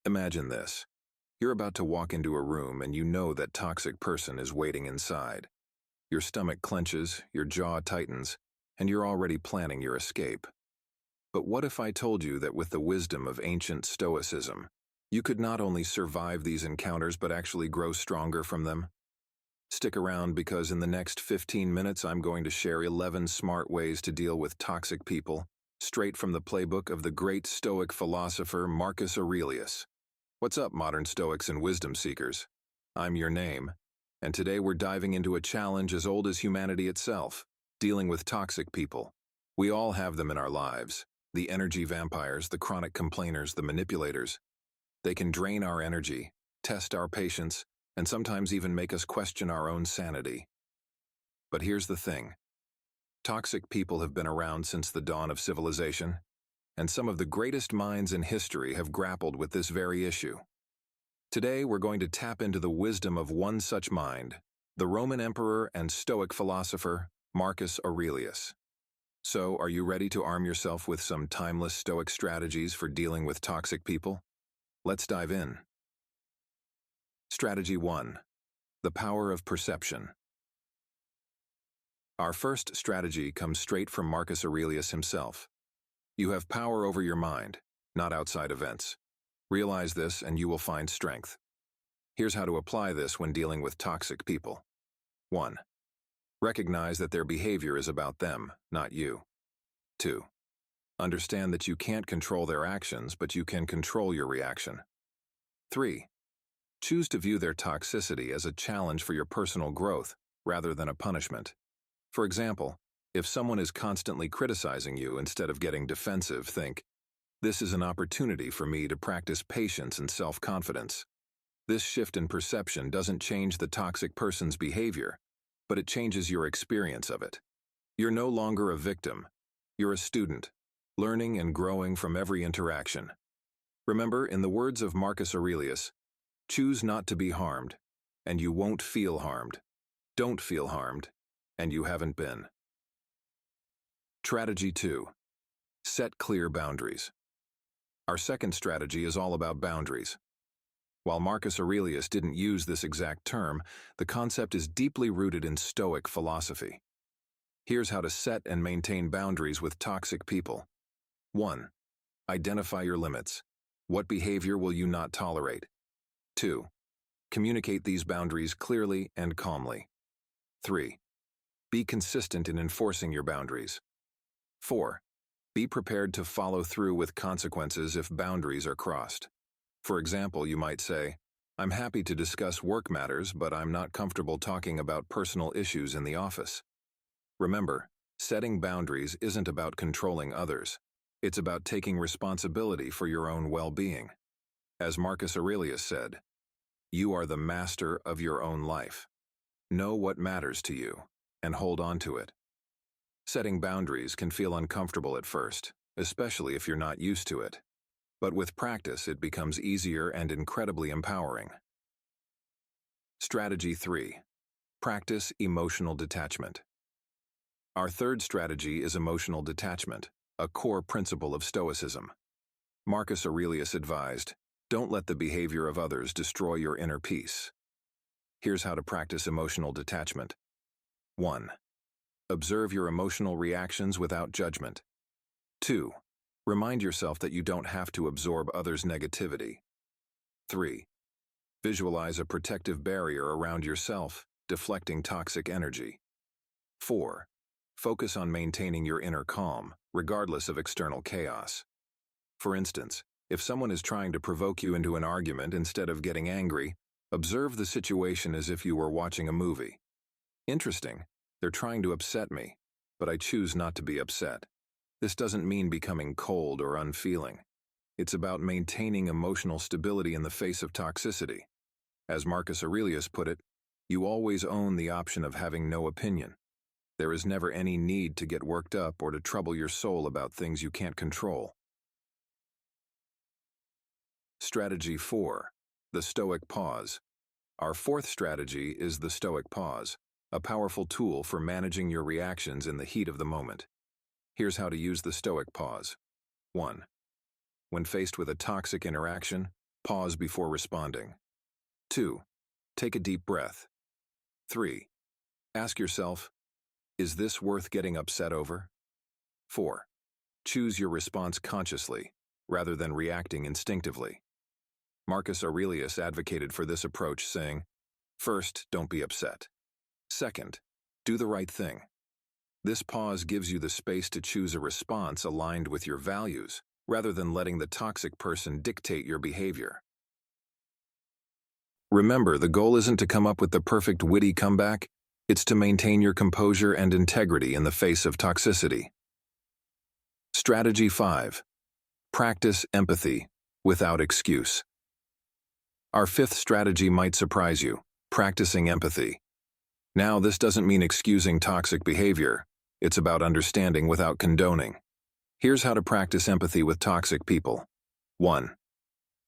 Imagine this. You're about to walk into a room and you know that toxic person is waiting inside. Your stomach clenches, your jaw tightens, and you're already planning your escape. But what if I told you that with the wisdom of ancient Stoicism, you could not only survive these encounters but actually grow stronger from them? Stick around because in the next 15 minutes I'm going to share 11 smart ways to deal with toxic people, straight from the playbook of the great Stoic philosopher Marcus Aurelius. What's up, modern Stoics and wisdom seekers? I'm your name, and today we're diving into a challenge as old as humanity itself, dealing with toxic people. We all have them in our lives. The energy vampires, the chronic complainers, the manipulators. They can drain our energy, test our patience, and sometimes even make us question our own sanity. But here's the thing. Toxic people have been around since the dawn of civilization, and some of the greatest minds in history have grappled with this very issue. Today, we're going to tap into the wisdom of one such mind, the Roman emperor and Stoic philosopher, Marcus Aurelius. So, are you ready to arm yourself with some timeless Stoic strategies for dealing with toxic people? Let's dive in. Strategy 1. The power of perception. Our first strategy comes straight from Marcus Aurelius himself. You have power over your mind, not outside events. Realize this and you will find strength. Here's how to apply this when dealing with toxic people. 1. Recognize that their behavior is about them, not you. 2. Understand that you can't control their actions, but you can control your reaction. 3. Choose to view their toxicity as a challenge for your personal growth, rather than a punishment. For example, if someone is constantly criticizing you instead of getting defensive, think, "This is an opportunity for me to practice patience and self-confidence." This shift in perception doesn't change the toxic person's behavior, but it changes your experience of it. You're no longer a victim. You're a student, learning and growing from every interaction. Remember, in the words of Marcus Aurelius, choose not to be harmed, and you won't feel harmed. Don't feel harmed, and you haven't been. Strategy 2. Set clear boundaries. Our second strategy is all about boundaries. While Marcus Aurelius didn't use this exact term, the concept is deeply rooted in Stoic philosophy. Here's how to set and maintain boundaries with toxic people. 1. Identify your limits. What behavior will you not tolerate? 2. Communicate these boundaries clearly and calmly. 3. Be consistent in enforcing your boundaries. 4. Be prepared to follow through with consequences if boundaries are crossed. For example, you might say, "I'm happy to discuss work matters, but I'm not comfortable talking about personal issues in the office." Remember, setting boundaries isn't about controlling others. It's about taking responsibility for your own well-being. As Marcus Aurelius said, "You are the master of your own life. Know what matters to you, and hold on to it." Setting boundaries can feel uncomfortable at first, especially if you're not used to it. But with practice, it becomes easier and incredibly empowering. Strategy 3. Practice emotional detachment. Our third strategy is emotional detachment, a core principle of Stoicism. Marcus Aurelius advised, "Don't let the behavior of others destroy your inner peace." Here's how to practice emotional detachment. 1. Observe your emotional reactions without judgment. 2. Remind yourself that you don't have to absorb others' negativity. 3. Visualize a protective barrier around yourself, deflecting toxic energy. 4. Focus on maintaining your inner calm, regardless of external chaos. For instance, if someone is trying to provoke you into an argument instead of getting angry, observe the situation as if you were watching a movie. Interesting. They're trying to upset me, but I choose not to be upset. This doesn't mean becoming cold or unfeeling. It's about maintaining emotional stability in the face of toxicity. As Marcus Aurelius put it, you always own the option of having no opinion. There is never any need to get worked up or to trouble your soul about things you can't control. Strategy 4. The Stoic Pause. Our fourth strategy is the Stoic Pause, a powerful tool for managing your reactions in the heat of the moment. Here's how to use the Stoic Pause. 1. When faced with a toxic interaction, Pause before responding. 2. Take a deep breath. 3. Ask yourself, is this worth getting upset over? 4. Choose your response consciously, rather than reacting instinctively. Marcus Aurelius advocated for this approach, saying, first, don't be upset. Second, do the right thing. This pause gives you the space to choose a response aligned with your values, rather than letting the toxic person dictate your behavior. Remember, the goal isn't to come up with the perfect witty comeback, it's to maintain your composure and integrity in the face of toxicity. Strategy 5. Practice empathy without excuse. Our fifth strategy might surprise you: practicing empathy. Now, this doesn't mean excusing toxic behavior. It's about understanding without condoning. Here's how to practice empathy with toxic people. 1.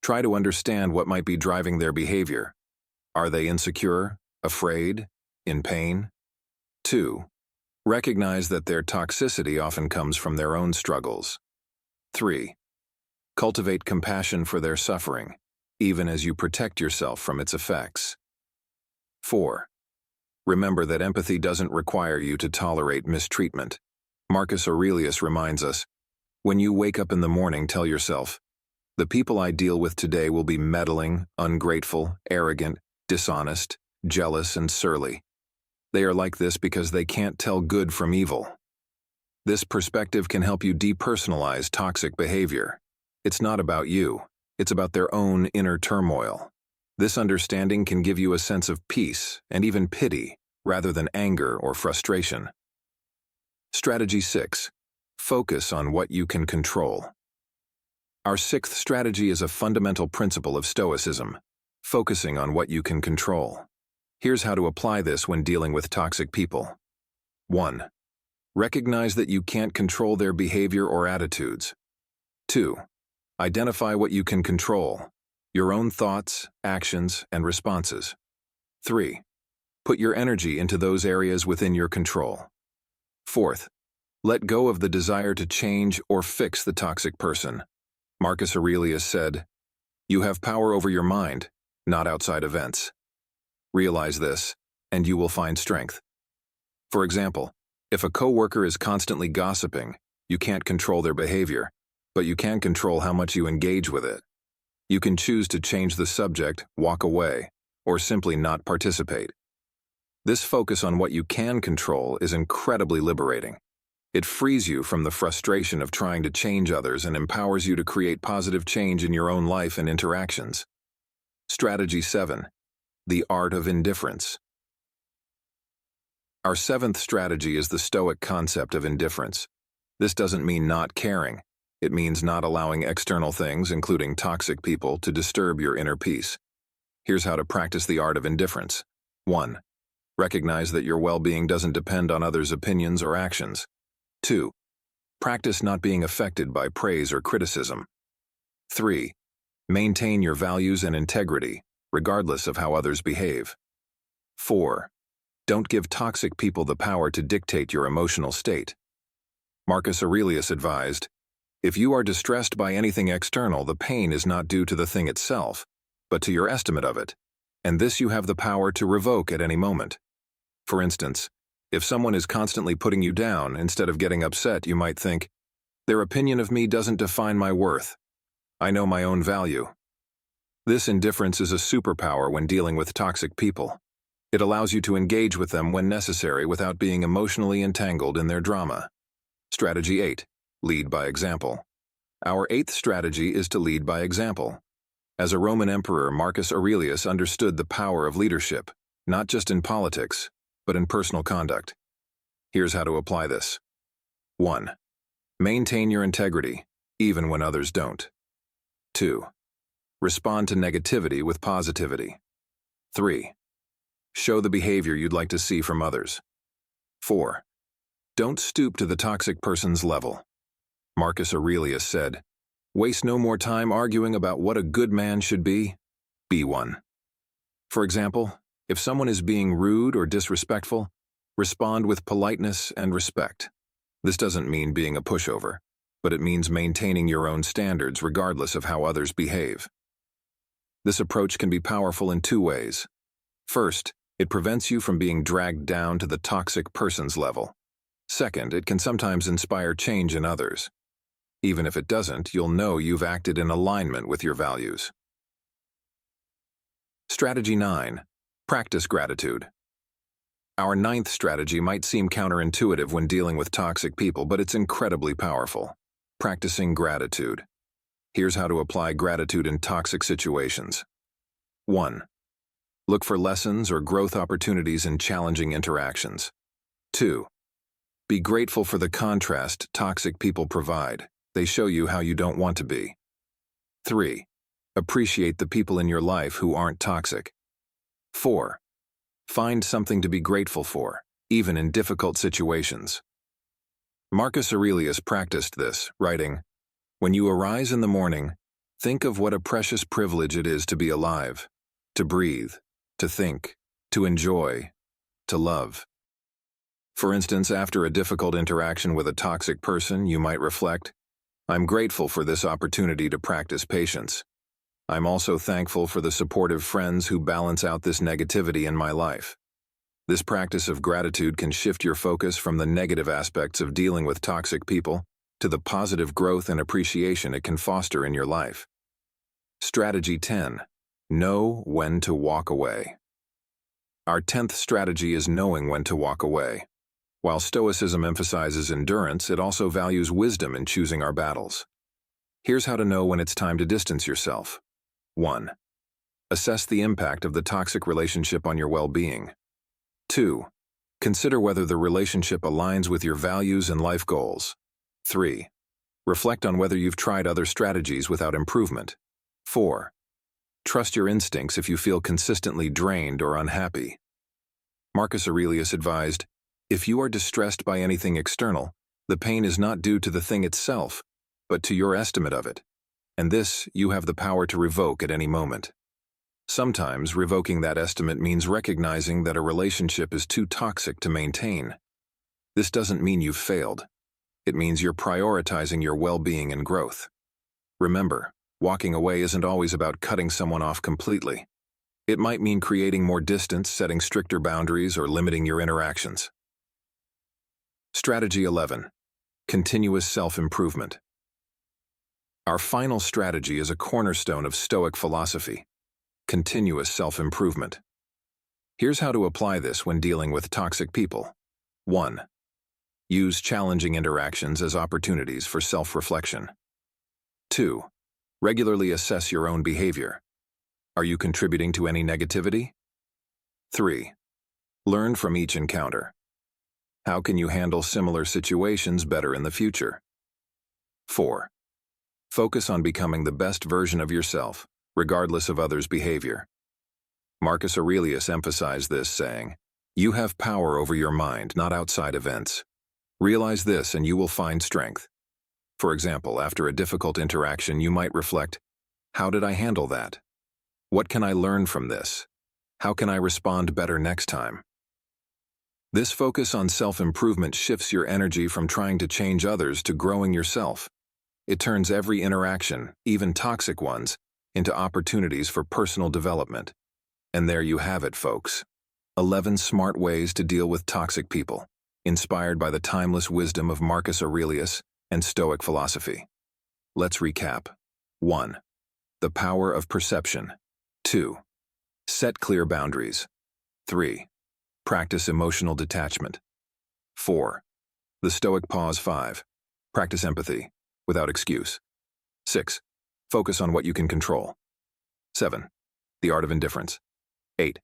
Try to understand what might be driving their behavior. Are they insecure, afraid, in pain? 2. Recognize that their toxicity often comes from their own struggles. 3. Cultivate compassion for their suffering, even as you protect yourself from its effects. 4. Remember that empathy doesn't require you to tolerate mistreatment. Marcus Aurelius reminds us, when you wake up in the morning, tell yourself, the people I deal with today will be meddling, ungrateful, arrogant, dishonest, jealous, and surly. They are like this because they can't tell good from evil. This perspective can help you depersonalize toxic behavior. It's not about you, it's about their own inner turmoil. This understanding can give you a sense of peace and even pity, rather than anger or frustration. Strategy 6. Focus on what you can control. Our sixth strategy is a fundamental principle of Stoicism: focusing on what you can control. Here's how to apply this when dealing with toxic people. 1. Recognize that you can't control their behavior or attitudes. 2. Identify what you can control: your own thoughts, actions, and responses. 3. Put your energy into those areas within your control. 4th, let go of the desire to change or fix the toxic person. Marcus Aurelius said, "You have power over your mind, not outside events." Realize this, and you will find strength. For example, if a coworker is constantly gossiping, you can't control their behavior, but you can control how much you engage with it. You can choose to change the subject, walk away, or simply not participate. This focus on what you can control is incredibly liberating. It frees you from the frustration of trying to change others and empowers you to create positive change in your own life and interactions. Strategy 7. The art of indifference. Our seventh strategy is the Stoic concept of indifference. This doesn't mean not caring. It means not allowing external things, including toxic people, to disturb your inner peace. Here's how to practice the art of indifference. 1. Recognize that your well-being doesn't depend on others' opinions or actions. 2. Practice not being affected by praise or criticism. 3. Maintain your values and integrity, regardless of how others behave. 4. Don't give toxic people the power to dictate your emotional state. Marcus Aurelius advised, if you are distressed by anything external, the pain is not due to the thing itself, but to your estimate of it, and this you have the power to revoke at any moment. For instance, if someone is constantly putting you down, instead of getting upset, you might think, their opinion of me doesn't define my worth. I know my own value. This indifference is a superpower when dealing with toxic people. It allows you to engage with them when necessary without being emotionally entangled in their drama. Strategy 8. Lead by example. Our eighth strategy is to lead by example. As a Roman emperor, Marcus Aurelius understood the power of leadership, not just in politics, but in personal conduct. Here's how to apply this. 1. Maintain your integrity, even when others don't. 2. Respond to negativity with positivity. 3. Show the behavior you'd like to see from others. 4. Don't stoop to the toxic person's level. Marcus Aurelius said, waste no more time arguing about what a good man should be. Be one. For example, if someone is being rude or disrespectful, respond with politeness and respect. This doesn't mean being a pushover, but it means maintaining your own standards regardless of how others behave. This approach can be powerful in two ways. First, it prevents you from being dragged down to the toxic person's level. Second, it can sometimes inspire change in others. Even if it doesn't, you'll know you've acted in alignment with your values. Strategy 9. Practice gratitude. Our ninth strategy might seem counterintuitive when dealing with toxic people, but it's incredibly powerful. Practicing gratitude. Here's how to apply gratitude in toxic situations. 1. Look for lessons or growth opportunities in challenging interactions. 2. Be grateful for the contrast toxic people provide. They show you how you don't want to be. 3. Appreciate the people in your life who aren't toxic. 4. Find something to be grateful for, even in difficult situations. Marcus Aurelius practiced this, writing, "When you arise in the morning, think of what a precious privilege it is to be alive, to breathe, to think, to enjoy, to love." For instance, after a difficult interaction with a toxic person, you might reflect, "I'm grateful for this opportunity to practice patience. I'm also thankful for the supportive friends who balance out this negativity in my life." This practice of gratitude can shift your focus from the negative aspects of dealing with toxic people to the positive growth and appreciation it can foster in your life. Strategy 10. Know when to walk away. Our 10th strategy is knowing when to walk away. While Stoicism emphasizes endurance, it also values wisdom in choosing our battles. Here's how to know when it's time to distance yourself. 1. Assess the impact of the toxic relationship on your well-being. 2. Consider whether the relationship aligns with your values and life goals. 3. Reflect on whether you've tried other strategies without improvement. 4. Trust your instincts if you feel consistently drained or unhappy. Marcus Aurelius advised, "If you are distressed by anything external, the pain is not due to the thing itself, but to your estimate of it. And this you have the power to revoke at any moment." Sometimes revoking that estimate means recognizing that a relationship is too toxic to maintain. This doesn't mean you've failed. It means you're prioritizing your well-being and growth. Remember, walking away isn't always about cutting someone off completely. It might mean creating more distance, setting stricter boundaries, or limiting your interactions. Strategy 11. Continuous self-improvement. Our final strategy is a cornerstone of Stoic philosophy: continuous self-improvement. Here's how to apply this when dealing with toxic people. 1. Use challenging interactions as opportunities for self-reflection. 2. Regularly assess your own behavior. Are you contributing to any negativity? 3. Learn from each encounter. How can you handle similar situations better in the future? 4. Focus on becoming the best version of yourself, regardless of others' behavior. Marcus Aurelius emphasized this, saying, "You have power over your mind, not outside events. Realize this and you will find strength." For example, after a difficult interaction, you might reflect, "How did I handle that? What can I learn from this? How can I respond better next time?" This focus on self-improvement shifts your energy from trying to change others to growing yourself. It turns every interaction, even toxic ones, into opportunities for personal development. And there you have it, folks. 11 smart ways to deal with toxic people, inspired by the timeless wisdom of Marcus Aurelius and Stoic philosophy. Let's recap. 1. The power of perception. 2. Set clear boundaries. 3. Practice emotional detachment. 4. The Stoic pause. 5. Practice empathy, without excuse. 6. Focus on what you can control. 7. The art of indifference. 8.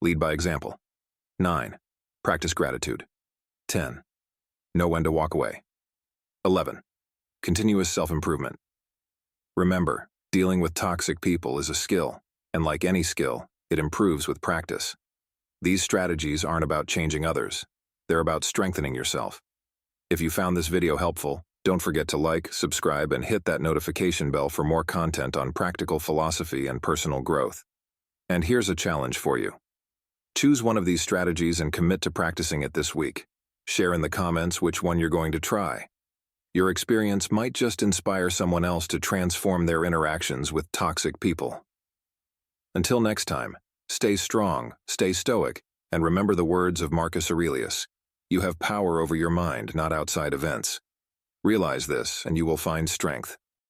Lead by example. 9. Practice gratitude. 10. Know when to walk away. 11. Continuous self-improvement. Remember, dealing with toxic people is a skill, and like any skill, it improves with practice. These strategies aren't about changing others. They're about strengthening yourself. If you found this video helpful, don't forget to like, subscribe, and hit that notification bell for more content on practical philosophy and personal growth. And here's a challenge for you. Choose one of these strategies and commit to practicing it this week. Share in the comments which one you're going to try. Your experience might just inspire someone else to transform their interactions with toxic people. Until next time, stay strong, stay stoic, and remember the words of Marcus Aurelius. You have power over your mind, not outside events. Realize this, and you will find strength.